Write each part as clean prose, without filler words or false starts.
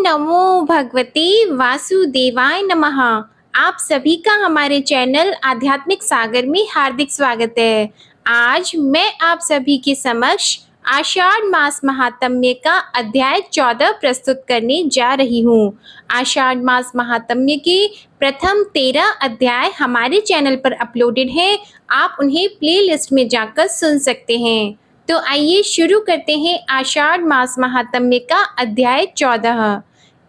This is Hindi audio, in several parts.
नमो भगवते वासुदेवाय नमः। आप सभी का हमारे चैनल आध्यात्मिक सागर में हार्दिक स्वागत है। आज मैं आप सभी के समक्ष आषाढ़ मास महात्म्य का अध्याय 14 प्रस्तुत करने जा रही हूँ। आषाढ़ मास महात्म्य के प्रथम 13 अध्याय हमारे चैनल पर अपलोडेड है। आप उन्हें प्लेलिस्ट में जाकर सुन सकते हैं। तो आइए शुरू करते हैं आषाढ़ मास महात्म्य का अध्याय 14।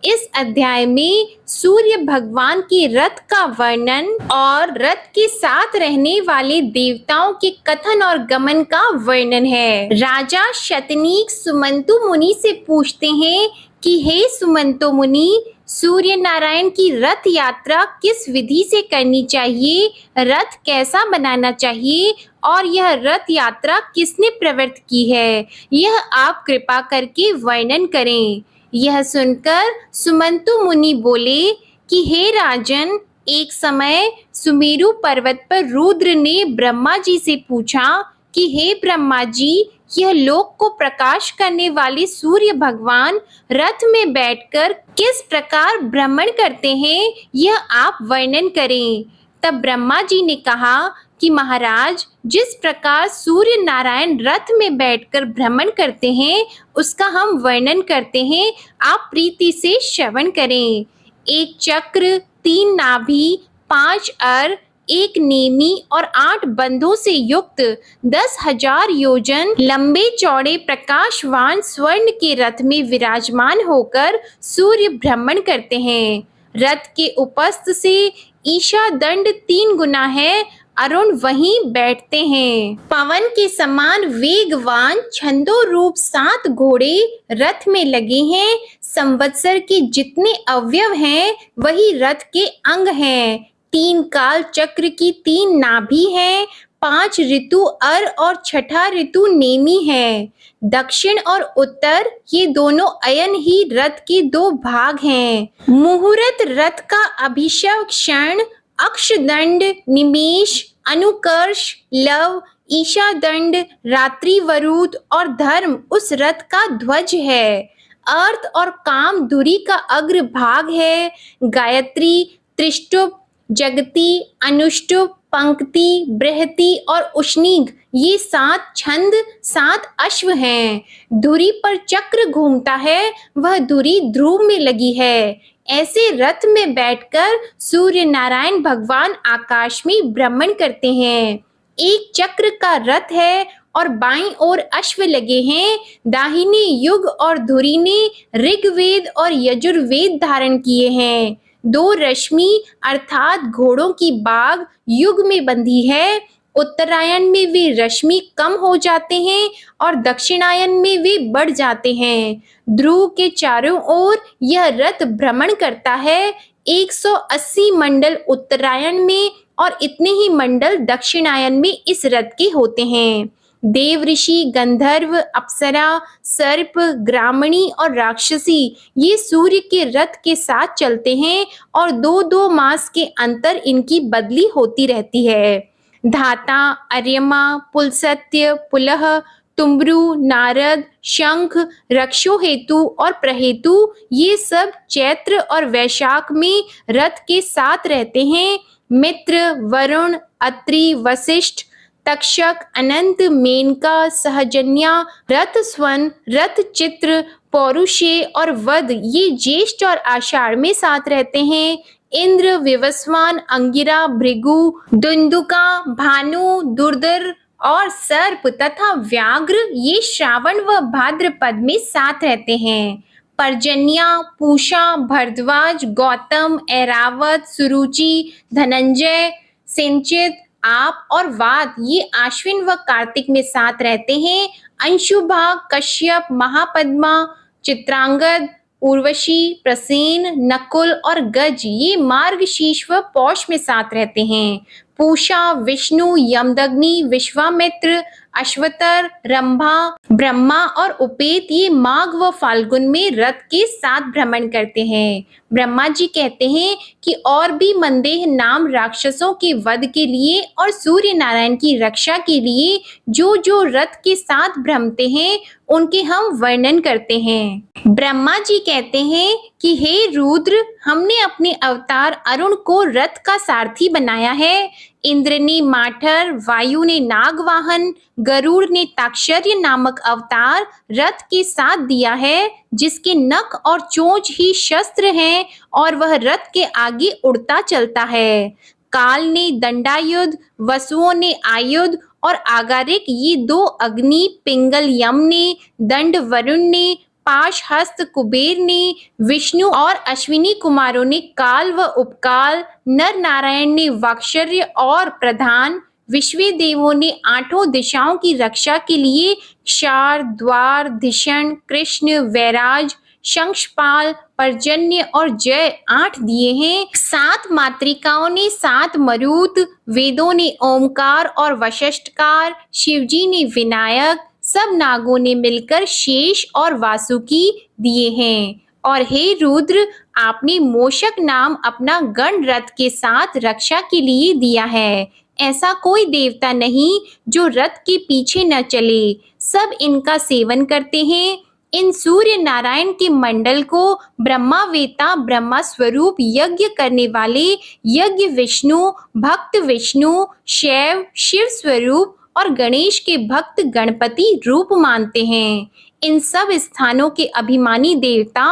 इस अध्याय में सूर्य भगवान के रथ का वर्णन और रथ के साथ रहने वाले देवताओं के कथन और गमन का वर्णन है। राजा शतनीक सुमंतु मुनि से पूछते हैं कि हे सुमंतु मुनि, सूर्य नारायण की रथ यात्रा किस विधि से करनी चाहिए, रथ कैसा बनाना चाहिए और यह रथ यात्रा किसने प्रवृत्त की है, यह आप कृपा करके वर्णन करें। यह सुनकर सुमंतु मुनि बोले कि हे राजन, एक समय सुमेरु पर्वत पर रुद्र ने ब्रह्मा जी से पूछा कि हे ब्रह्मा जी, यह लोक को प्रकाश करने वाले सूर्य भगवान रथ में बैठकर किस प्रकार भ्रमण करते हैं, यह आप वर्णन करें। तब ब्रह्मा जी ने कहा कि महाराज, जिस प्रकार सूर्य नारायण रथ में बैठकर भ्रमण करते हैं उसका हम वर्णन करते हैं, आप प्रीति से श्रवण करें। एक चक्र, 3 नाभि, 5 अर, 1 नेमी और 8 बंधों से युक्त 10,000 योजन लंबे चौड़े प्रकाशवान स्वर्ण के रथ में विराजमान होकर सूर्य भ्रमण करते हैं। रथ के उपस्थ से ईशा दंड 3 गुना है, अरुण वहीं बैठते हैं। पवन के समान वेगवान छंदो रूप 7 घोड़े रथ में लगे हैं। संवत्सर के जितने अवयव हैं वही रथ के अंग हैं। 3 काल चक्र की 3 नाभि हैं। 5 ऋतु अर और छठा ऋतु नेमी है। दक्षिण और उत्तर ये दोनों अयन ही रथ के 2 भाग हैं। मुहूर्त रथ का अभिषेक क्षण, अक्षदंड, निमेष, अनुकर्ष, लव, ईशा दंड, रात्रि वरुद और धर्म उस रथ का ध्वज है। अर्थ और काम धुरी का अग्र भाग है। गायत्री, त्रिष्टुप, जगती, अनुष्टुप, पंक्ति, बृहति और उष्णीग ये 7 छंद 7 अश्व हैं। धुरी पर चक्र घूमता है, वह धुरी ध्रुव में लगी है। ऐसे रथ में बैठकर सूर्य नारायण भगवान आकाश में भ्रमण करते हैं। एक चक्र का रथ है और बाईं ओर अश्व लगे हैं। दाहिने युग और धुरी ने ऋग्वेद और यजुर्वेद धारण किए हैं। 2 रश्मि अर्थात घोड़ों की बाग युग में बंधी है। उत्तरायण में वे रश्मि कम हो जाते हैं और दक्षिणायन में वे बढ़ जाते हैं। ध्रुव के चारों ओर यह रथ भ्रमण करता है। 180 मंडल उत्तरायण में और इतने ही मंडल दक्षिणायन में इस रथ के होते हैं। देव ऋषि, गंधर्व, अप्सरा, सर्प, ग्रामणी और राक्षसी ये सूर्य के रथ के साथ चलते हैं और 2-2 मास के अंतर इनकी बदली होती रहती है। धाता, अर्यमा, पुलसत्य, पुलह, तुम्ब्रु, नारद, शंख, रक्षोहेतु और प्रहेतु ये सब चैत्र और वैशाख में रथ के साथ रहते हैं। मित्र, वरुण, अत्रि, वशिष्ठ, तक्षक, अनंत, मेनका, सहजन्या, रथ स्वन, रथ चित्र, पौरुषे और वध ये ज्येष्ठ और आषाढ़ में साथ रहते हैं। इंद्र, विवस्वान, अंगिरा, भृगु, दुंदुका, भानु, दुर्धर और सर्प तथा व्याघ्र ये श्रावण व भाद्रपद में साथ रहते हैं। पर्जन्या, पूषा, भरद्वाज, गौतम, ऐरावत, सुरुचि, धनंजय, सिंचित, आप और वात ये आश्विन व कार्तिक में साथ रहते हैं। अंशुभाग, कश्यप, महापद्मा, चित्रांगद, उर्वशी, प्रसेन, नकुल और गज ये मार्गशीर्ष व पौष में साथ रहते हैं। पूषा, विष्णु, यमदग्नि, विश्वामित्र, अश्वतर, रंभा, ब्रह्मा और उपेत ये माघ व फाल्गुन में रथ के साथ भ्रमण करते हैं। ब्रह्मा जी कहते हैं कि और भी मंदेह नाम राक्षसों के वध के लिए और सूर्य नारायण की रक्षा के लिए जो जो रथ के साथ भ्रमते हैं उनके हम वर्णन करते हैं। ब्रह्मा जी कहते हैं कि हे रुद्र, हमने अपने अवतार अरुण को रथ का सारथी बनाया है। इंद्र ने माठर, वायु ने नागवाहन, गरुड़ ने ताक्षर्य नामक अवतार रथ के साथ दिया है, जिसके नख और चोंच ही शस्त्र हैं और वह रथ के आगे उड़ता चलता है। काल ने दंडायुध, वसुओं ने आयुध और आगारिक ये दो अग्नि, पिंगल यम ने, दंड वरुण ने, पाश हस्त कुबेर ने, विष्णु और अश्विनी कुमारों ने काल व उपकाल, नर नारायण ने वाक्शर्य और प्रधान, विश्वे देवों ने आठों दिशाओं की रक्षा के लिए क्षार, द्वार, धिषण, कृष्ण, वैराज, शंखपाल, पर्जन्य और जय 8 दिए हैं। 7 मातृकाओं ने 7 मरुत, वेदों ने ओमकार और वशिष्ठकार, शिवजी ने विनायक, सब नागों ने मिलकर शेष और वासुकी दिए हैं। और हे रुद्र, आपने मोषक नाम अपना गण रथ के साथ रक्षा के लिए दिया है। ऐसा कोई देवता नहीं जो रथ के पीछे न चले, सब इनका सेवन करते हैं। इन सूर्य नारायण के मंडल को ब्रह्मावेता, ब्रह्मा स्वरूप यज्ञ करने वाले यज्ञ विष्णु, भक्त विष्णु, शैव शिव स्वरूप और गणेश के भक्त गणपति रूप मानते हैं। इन सब स्थानों के अभिमानी देवता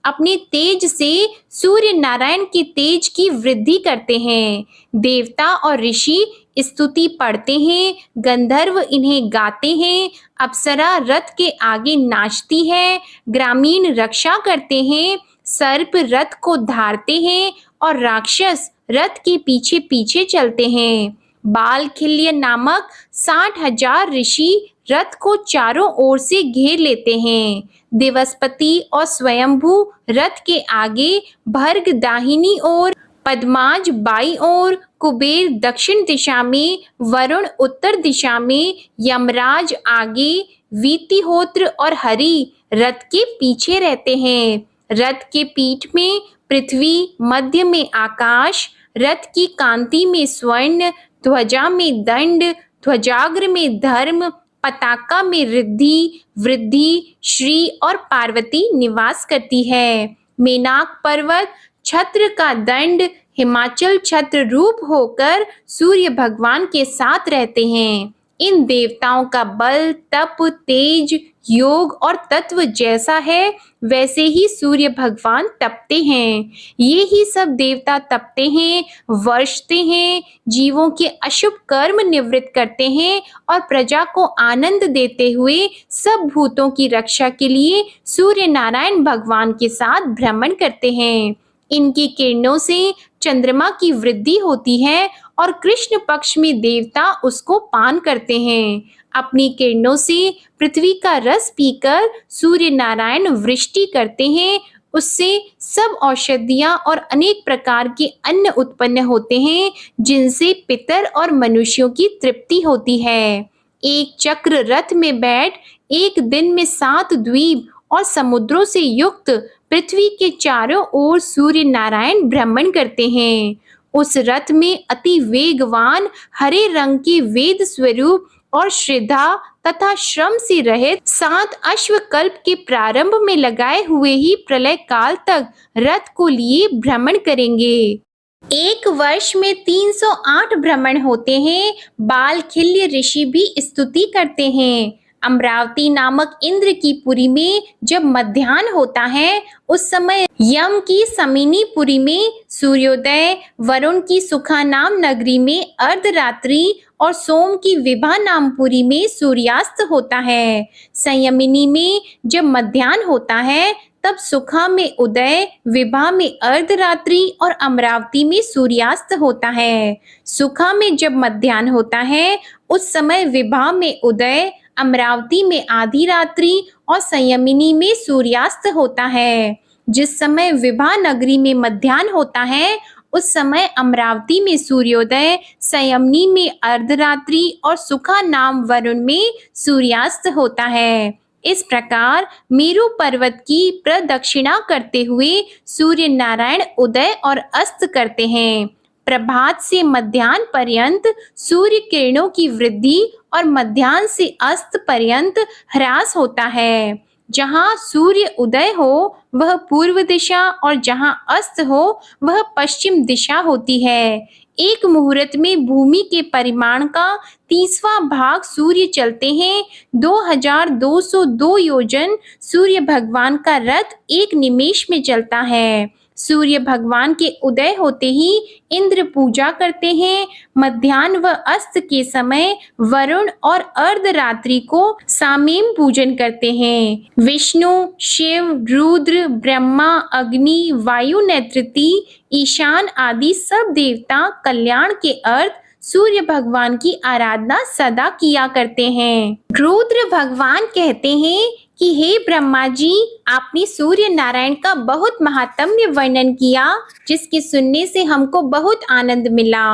अपने तेज से सूर्य नारायण के तेज की वृद्धि करते हैं। देवता और ऋषि स्तुति पढ़ते हैं, गंधर्व इन्हें गाते हैं, अप्सरा रथ के आगे नाचती है, ग्रामीण रक्षा करते हैं, सर्प रथ को धारते हैं और राक्षस रथ के पीछे पीछे चलते हैं। बालखिल्य नामक 60,000 ऋषि रथ को चारों ओर से घेर लेते हैं। दिवसपति और स्वयंभू रथ के आगे, भर्ग दाहिनी ओर, पद्माज बाई ओर, कुबेर दक्षिण दिशा में, वरुण उत्तर दिशा में, यमराज आगे, वीतिहोत्र और हरि रथ के पीछे रहते हैं। रथ के पीठ में पृथ्वी, मध्य में आकाश, रथ की कांति में स्वर्ण, ध्वजा में दंड, ध्वजाग्र में धर्म, पताका में रिद्धि, वृद्धि, श्री और पार्वती निवास करती है। मेनाक पर्वत छत्र का दंड, हिमाचल छत्र रूप होकर सूर्य भगवान के साथ रहते हैं। इन देवताओं का बल, तप, तेज, योग और तत्व जैसा है, वैसे ही सूर्य भगवान तपते हैं। ये ही सब देवता तपते हैं, वर्षते हैं, जीवों के अशुभ कर्म निवृत्त करते हैं और प्रजा को आनंद देते हुए सब भूतों की रक्षा के लिए सूर्य नारायण भगवान के साथ भ्रमण करते हैं। इनकी किरणों से चंद्रमा की वृद्धि होती है और कृष्ण पक्ष में देवता उसको पान करते हैं। अपनी किरणों से पृथ्वी का रस पीकर सूर्य नारायण वृष्टि करते हैं। उससे सब औषधियां और अनेक प्रकार के अन्न उत्पन्न होते हैं, जिनसे पितर और मनुष्यों की तृप्ति होती है। एक चक्र रथ में बैठ एक दिन में 7 द्वीप और समुद्रों से युक्त पृथ्वी के चारों ओर सूर्य नारायण भ्रमण करते हैं। उस रथ में अति वेगवान हरे रंग के वेद स्वरूप और श्रद्धा तथा श्रम से रहित 7 अश्वकल्प के प्रारंभ में लगाए हुए ही प्रलय काल तक रथ को लिए भ्रमण करेंगे। एक वर्ष में 308 भ्रमण होते हैं। बालखिल्य ऋषि भी स्तुति करते हैं। अमरावती नामक इंद्र की पुरी में जब मध्याह्न होता है, उस समय यम की समिनीपुरी में सूर्योदय, वरुण की सुखा नाम नगरी में अर्धरात्रि और सोम की विभा नामपुरी में सूर्यास्त होता है। संयमिनी में जब मध्याह्न होता है, तब सुखा में उदय, विभा में अर्धरात्रि और अमरावती में सूर्यास्त होता है। सुखा में जब मध्याह्न होता है, उस समय विभा में उदय, अमरावती में आधी रात्रि और संयमिनी में सूर्यास्त होता है। जिस समय विभा नगरी में मध्याह्न होता है, उस समय अमरावती में सूर्योदय, संयमनी में अर्धरात्रि और सुखा नाम वरुण में सूर्यास्त होता है। इस प्रकार मेरु पर्वत की प्रदक्षिणा करते हुए सूर्य नारायण उदय और अस्त करते हैं। प्रभात से मध्याह्न पर्यंत सूर्य किरणों की वृद्धि और मध्याह्न से अस्त पर्यंत ह्रास होता है। जहाँ सूर्य उदय हो वह पूर्व दिशा और जहाँ अस्त हो वह पश्चिम दिशा होती है। एक मुहूर्त में भूमि के परिमाण का 30वां भाग सूर्य चलते हैं। 2202 योजन सूर्य भगवान का रथ एक निमेष में चलता है। सूर्य भगवान के उदय होते ही इंद्र पूजा करते हैं। मध्याह्न व अस्त के समय वरुण और अर्धरात्रि को सामेम पूजन करते हैं। विष्णु, शिव, रुद्र, ब्रह्मा, अग्नि, वायु नेत्रति, ईशान आदि सब देवता कल्याण के अर्थ सूर्य भगवान की आराधना सदा किया करते हैं। रुद्र भगवान कहते हैं कि हे ब्रह्मा जी, आपने सूर्य नारायण का बहुत महात्म्य वर्णन किया, जिसके सुनने से हमको बहुत आनंद मिला।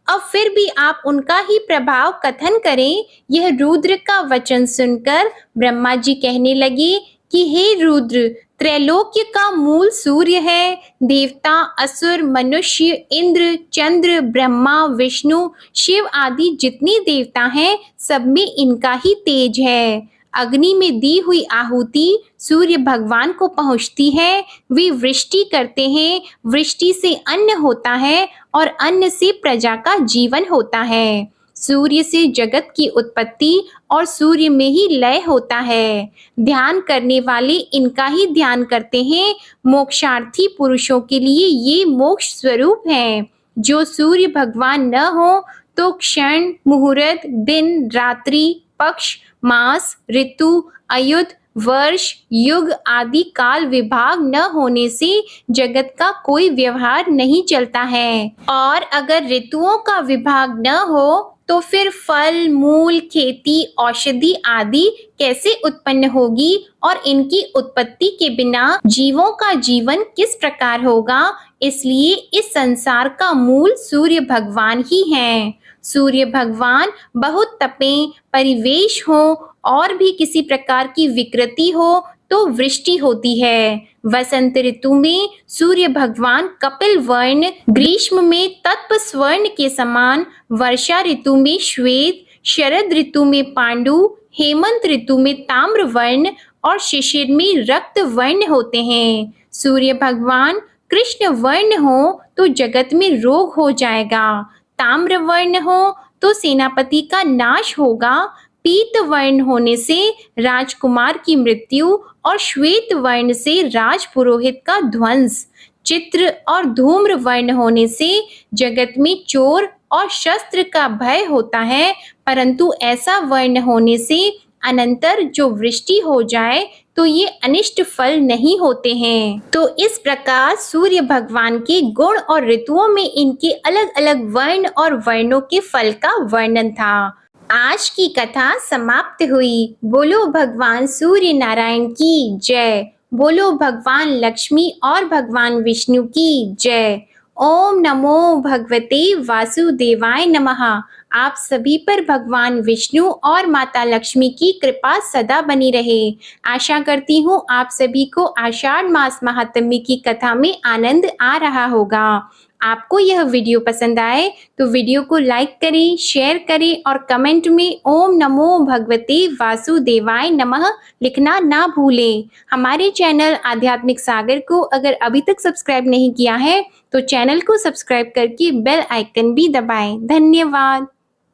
अब फिर भी आप उनका ही प्रभाव कथन करें। यह रुद्र का वचन सुनकर ब्रह्मा जी कहने लगे कि हे रुद्र, त्रैलोक्य का मूल सूर्य है। देवता, असुर, मनुष्य, इंद्र, चंद्र, ब्रह्मा, विष्णु, शिव आदि जितने देवता हैं, सब में इनका ही तेज है। अग्नि में दी हुई आहुति सूर्य भगवान को पहुंचती है। वे वृष्टि करते हैं। वृष्टि से अन्न होता है और अन्न से प्रजा का जीवन होता है। सूर्य से जगत की उत्पत्ति और सूर्य में ही लय होता है। ध्यान करने वाले इनका ही ध्यान करते हैं। मोक्षार्थी पुरुषों के लिए ये मोक्ष स्वरूप है। जो सूर्य भगवान न हो तो क्षण, मुहूर्त, दिन, रात्रि, पक्ष, मास, ऋतु, अयुत, वर्ष, युग आदि काल विभाग न होने से जगत का कोई व्यवहार नहीं चलता है। और अगर ऋतुओं का विभाग न हो तो फिर फल, मूल, खेती, औषधि आदि कैसे उत्पन्न होगी और इनकी उत्पत्ति के बिना जीवों का जीवन किस प्रकार होगा। इसलिए इस संसार का मूल सूर्य भगवान ही हैं। सूर्य भगवान बहुत तपें, परिवेश हो और भी किसी प्रकार की विकृति हो तो वृष्टि होती है। वसंत ऋतु में सूर्य भगवान कपिल वर्ण, ग्रीष्म में तत्व स्वर्ण के समान, वर्षा ऋतु में श्वेत, शरद ऋतु में पांडु, हेमंत ऋतु में ताम्र वर्ण और शिशिर में रक्त वर्ण होते हैं। सूर्य भगवान कृष्ण वर्ण हो तो जगत में रोग हो जाएगा। ताम्र वर्ण हो तो सेनापति का नाश होगा। पीत वर्ण होने से राजकुमार की मृत्यु और श्वेत वर्ण से राजपुरोहित का ध्वंस। चित्र और धूम्र वर्ण होने से जगत में चोर और शस्त्र का भय होता है, परंतु ऐसा वर्ण होने से अनंतर जो वृष्टि हो जाए तो ये अनिष्ट फल नहीं होते हैं। तो इस प्रकार सूर्य भगवान के गुण और ऋतुओं में इनके अलग अलग वर्ण और वर्णों के फल का वर्णन था। आज की कथा समाप्त हुई। बोलो भगवान सूर्य नारायण की जय। बोलो भगवान लक्ष्मी और भगवान विष्णु की जय। ओम नमो भगवते वासुदेवाय नमः। आप सभी पर भगवान विष्णु और माता लक्ष्मी की कृपा सदा बनी रहे। आशा करती हूँ आप सभी को आषाढ़ मास महात्म्य की कथा में आनंद आ रहा होगा। आपको यह वीडियो पसंद आए तो वीडियो को लाइक करें, शेयर करें और कमेंट में ओम नमो भगवते वासुदेवाय नमः लिखना ना भूलें। हमारे चैनल आध्यात्मिक सागर को अगर अभी तक सब्सक्राइब नहीं किया है तो चैनल को सब्सक्राइब करके बेल आइकन भी दबाएं। धन्यवाद।